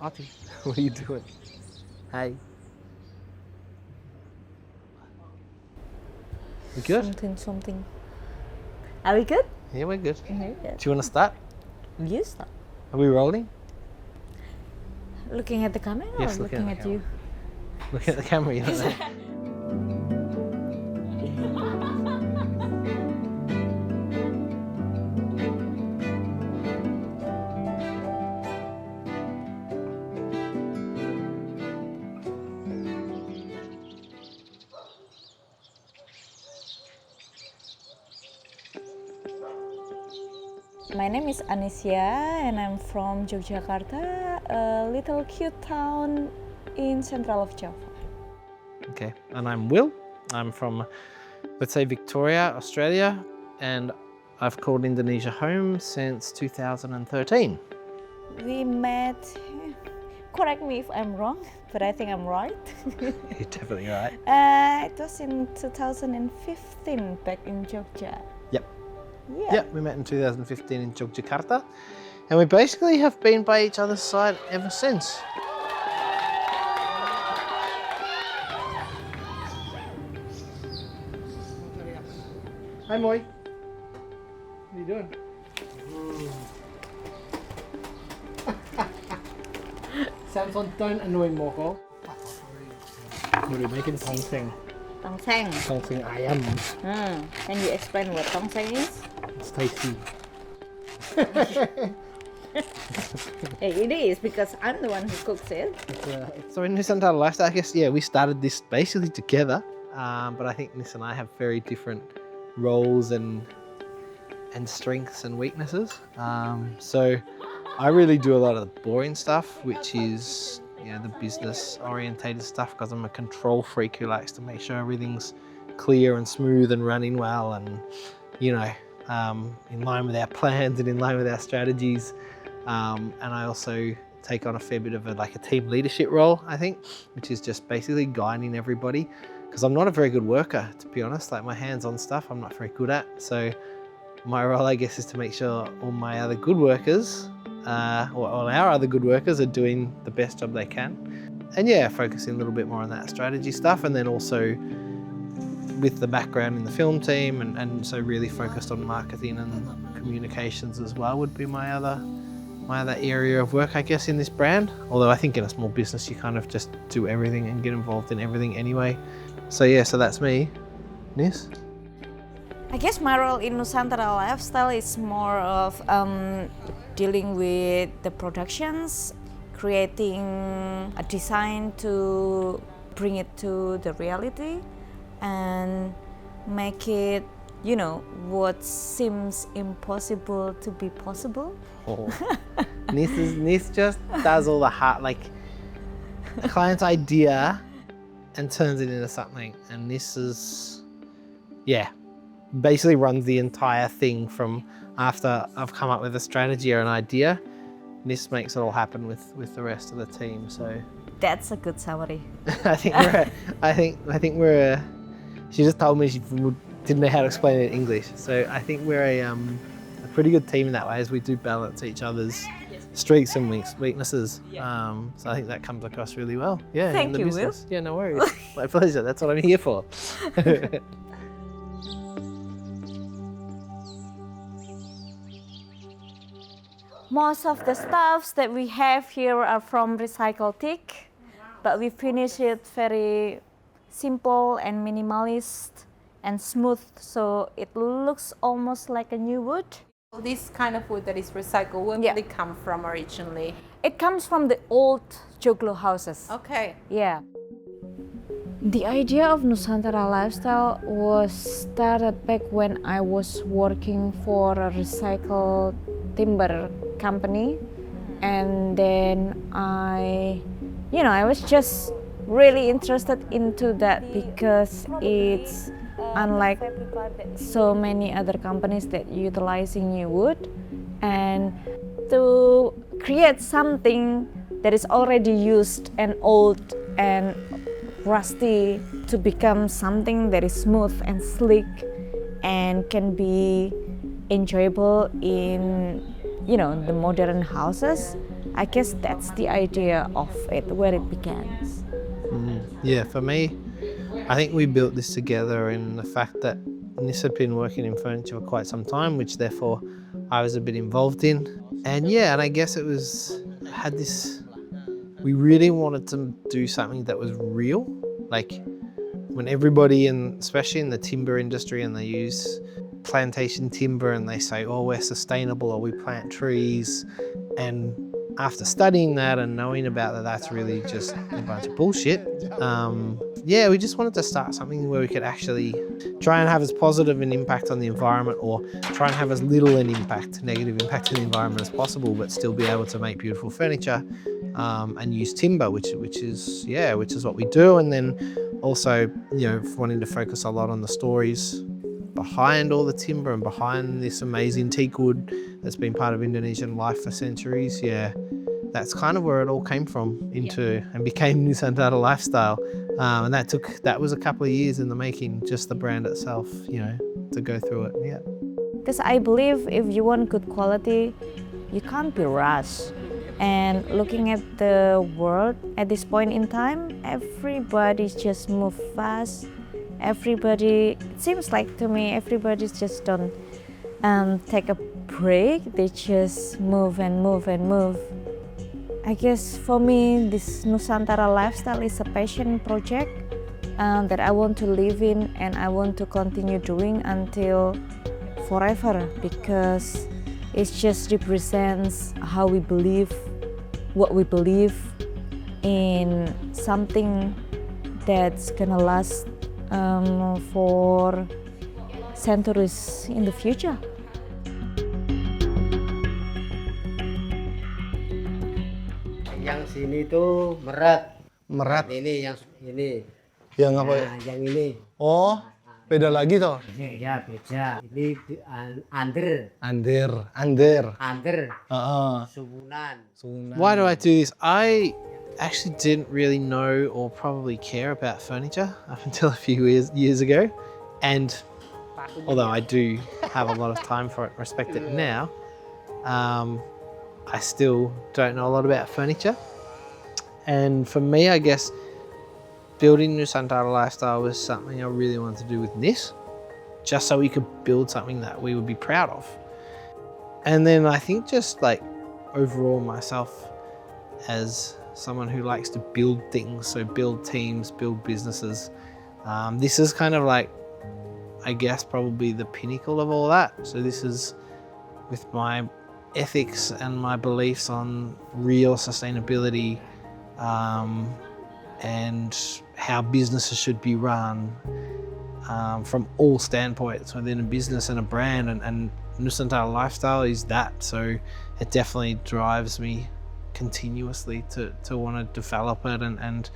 Ati, what are you doing? Hey. We good? Something. Are we good? Yeah, we're good. Very good. Do you want to start? You start. Are we rolling? Looking at the camera Yes, or looking looking at at the you? Look at the camera, you don't know. My name is Anysia and I'm from Yogyakarta, a little cute town in central of Java. Okay, and I'm Will. I'm from, let's say, Victoria, Australia, and I've called Indonesia home since 2013. We met, correct me if I'm wrong, but I think I'm right. You're definitely right. It was in 2015 back in Jogja. Yep. Yeah. Yep, we met in 2015 in Yogyakarta, and we basically have been by each other's side ever since. Hi, Moy. What are you doing? Samson, don't annoy Moko. What are you making? Tongseng. Tongseng. Tongseng ayam. Can you explain what tongseng is? It's tasty. Hey, it is because I'm the one who cooks it. So in Nusantara Lifestyle, I guess, yeah, we started this basically together, but I think Nis and I have very different roles and strengths and weaknesses. So I really do a lot of the boring stuff, which is, you know, the business orientated stuff, because I'm a control freak who likes to make sure everything's clear and smooth and running well, and, you know, in line with our plans and in line with our strategies. And I also take on a fair bit of a team leadership role, I think, which is just basically guiding everybody, because I'm not a very good worker, to be honest. Like, my hands-on stuff I'm not very good at. So my role, I guess, is to make sure all my other good workers, or all our other good workers, are doing the best job they can. And yeah, focusing a little bit more on that strategy stuff, and then also with the background in the film team, and so really focused on marketing and communications as well would be my other area of work, I guess, in this brand. Although I think in a small business you kind of just do everything and get involved in everything anyway. So yeah, so that's me. Nis? I guess my role in Nusantara Lifestyle is more of dealing with the productions, creating a design to bring it to the reality and make it, you know, what seems impossible to be possible. Oh. Nis just does all the hard, like, the client's idea and turns it into something. And Nis is, yeah, basically runs the entire thing from after I've come up with a strategy or an idea. Nis makes it all happen with the rest of the team. So That's a good summary. I think we're. She just told me she didn't know how to explain it in English. So I think we're a pretty good team in that way, as we do balance each other's strengths and weaknesses. So I think that comes across really well. Yeah, Thank in the you, business. Yeah, no worries. My pleasure. That's what I'm here for. Most of the stuffs that we have here are from recycled teak, but we finish it very simple and minimalist and smooth, so it looks almost like a new wood. This kind of wood that is recycled, where did it come from originally? It comes from the old joglo houses. Okay. Yeah. The idea of Nusantara Lifestyle was started back when I was working for a recycled timber company, and then I was just really interested into that because it's unlike so many other companies that utilizing new wood, and to create something that is already used and old and rusty to become something that is smooth and sleek and can be enjoyable in the modern houses. I guess that's the idea of it, where it begins. Yeah, for me, I think we built this together in the fact that Nis had been working in furniture for quite some time, which therefore I was a bit involved in. And yeah, and I guess it had this, we really wanted to do something that was real. Like when everybody, and especially in the timber industry, and they use plantation timber and they say, oh, we're sustainable or we plant trees. And after studying that and knowing about that, that's really just a bunch of bullshit. Yeah, we just wanted to start something where we could actually try and have as positive an impact on the environment, or try and have as little an impact, negative impact to the environment as possible, but still be able to make beautiful furniture and use timber, which is what we do. And then also, wanting to focus a lot on the stories behind all the timber and behind this amazing teak wood that's been part of Indonesian life for centuries. Yeah, that's kind of where it all came from and became Nusantara Lifestyle. And that was a couple of years in the making, just the brand itself, to go through it. Yeah. Because I believe if you want good quality, you can't be rushed. And looking at the world at this point in time, everybody just move fast. It seems like to me, everybody's just don't take a break. They just move and move and move. I guess for me, this Nusantara Lifestyle is a passion project that I want to live in, and I want to continue doing until forever, because it just represents how we believe, what we believe in, something that's gonna last for centuries in the future. Yang sini tuh merat. Merat. Ini yang ini. Yang apa? Nah, yang ini. Oh, beda lagi toh. Ya beda. Ini under. Under. Subunan. Why do I do this? I actually didn't really know or probably care about furniture up until a few years ago. And although I do have a lot of time for it, respect it now, I still don't know a lot about furniture. And for me, I guess building Nusantara Lifestyle was something I really wanted to do with Nis, just so we could build something that we would be proud of. And then I think just like overall myself as someone who likes to build things, so build teams, build businesses, this is kind of like, I guess, probably the pinnacle of all that. So this is with my ethics and my beliefs on real sustainability, and how businesses should be run from all standpoints within a business and a brand, and Nusantara Lifestyle is that. So it definitely drives me continuously to want to develop it and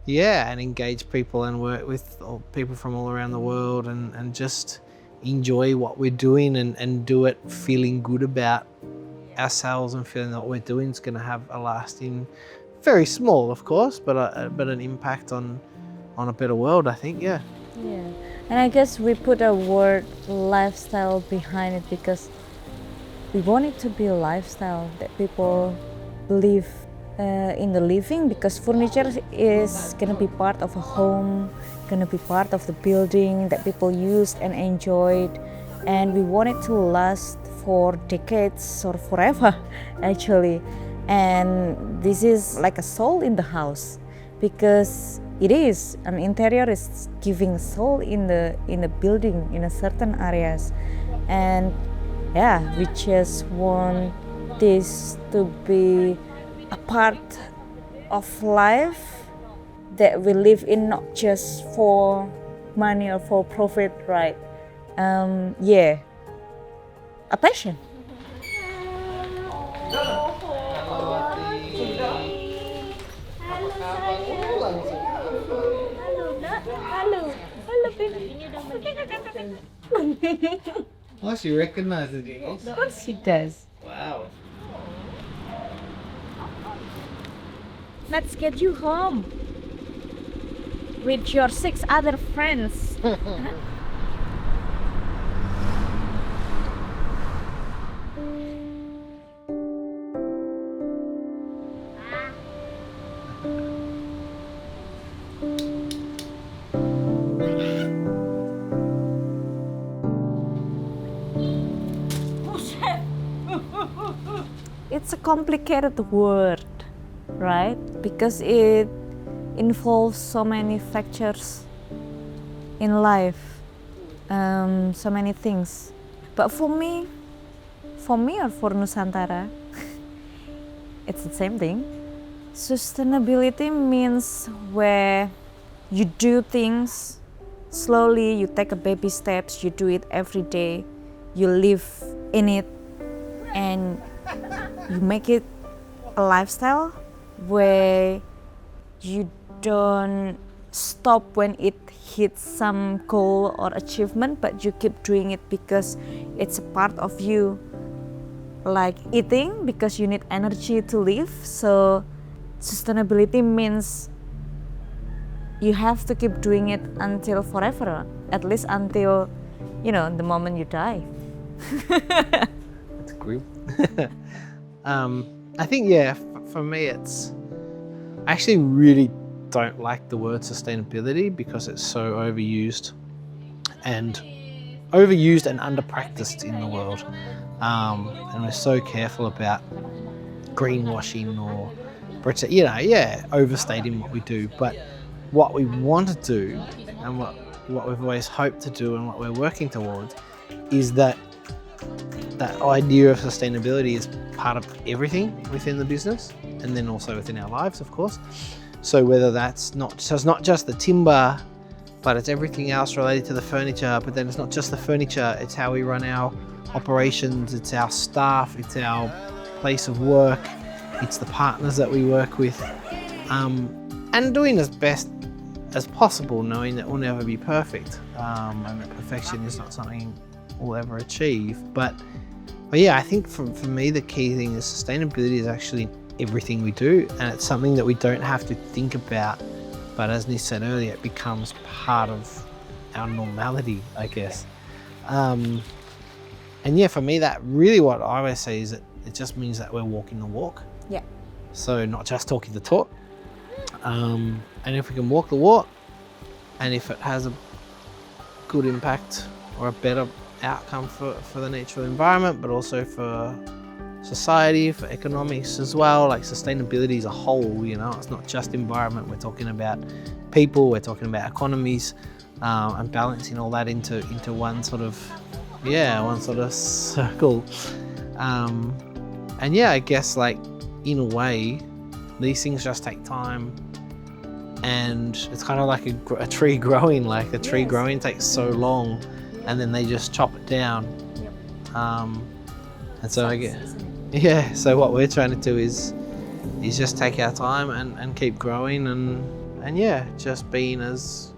engage people and work with people from all around the world and just enjoy what we're doing and do it feeling good about ourselves and feeling that what we're doing is going to have a lasting, very small of course, but an impact on a better world, I think. Yeah. And I guess we put a word lifestyle behind it because we want it to be a lifestyle that people believe in the living, because furniture is gonna be part of a home, gonna be part of the building that people used and enjoyed, and we want it to last for decades or forever actually. And this is like a soul in the house, because it is an interior is giving soul in the building in a certain areas. And we just want this to be a part of life that we live in, not just for money or for profit, right? A passion. Oh, she recognizes it. Of course she does. Wow. Let's get you home with your 6 other friends. it's a complicated word, right? Because it involves so many factors in life, so many things. But for me or for Nusantara, it's the same thing. Sustainability means where you do things slowly, you take a baby steps, you do it every day, you live in it, and you make it a lifestyle where you don't stop when it hits some goal or achievement, but you keep doing it because it's a part of you. Like eating, because you need energy to live. So sustainability means you have to keep doing it until forever, at least until, the moment you die. That's grim. I think, for me, I actually really don't like the word sustainability because it's so overused and under-practiced in the world. And we're so careful about greenwashing or, overstating what we do. But what we want to do and what we've always hoped to do and what we're working towards is that idea of sustainability is part of everything within the business and then also within our lives, of course. So whether it's not just the timber, but it's everything else related to the furniture, but then it's not just the furniture, it's how we run our operations, it's our staff, it's our place of work, it's the partners that we work with, and doing as best as possible, knowing that we'll never be perfect, and that perfection is not something we'll ever achieve. But I think for me the key thing is sustainability is actually everything we do, and it's something that we don't have to think about, but as Nis said earlier, it becomes part of our normality, I guess. And for me, that really what I always say is that it just means that we're walking the walk. Yeah. So not just talking the talk. And if we can walk the walk, and if it has a good impact or a better outcome for the natural environment, but also for society, for economics as well, like sustainability as a whole, it's not just environment, we're talking about people, we're talking about economies, and balancing all that into one sort of circle. I guess like in a way these things just take time, and it's kind of like a tree growing. Like a tree growing takes so long, and then they just chop it down. And so I guess so what we're trying to do is just take our time and keep growing and just being as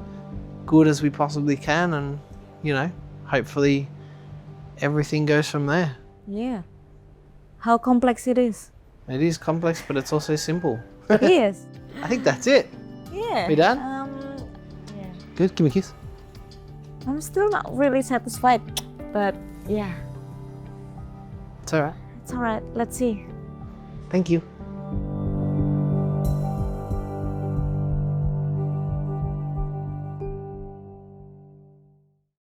good as we possibly can, and hopefully everything goes from there. Yeah. How complex it is. It is complex, but it's also simple. It is. I think that's it. Yeah. We done? Yeah. Good, give me a kiss. I'm still not really satisfied, but yeah. It's alright. It's alright. Let's see. Thank you.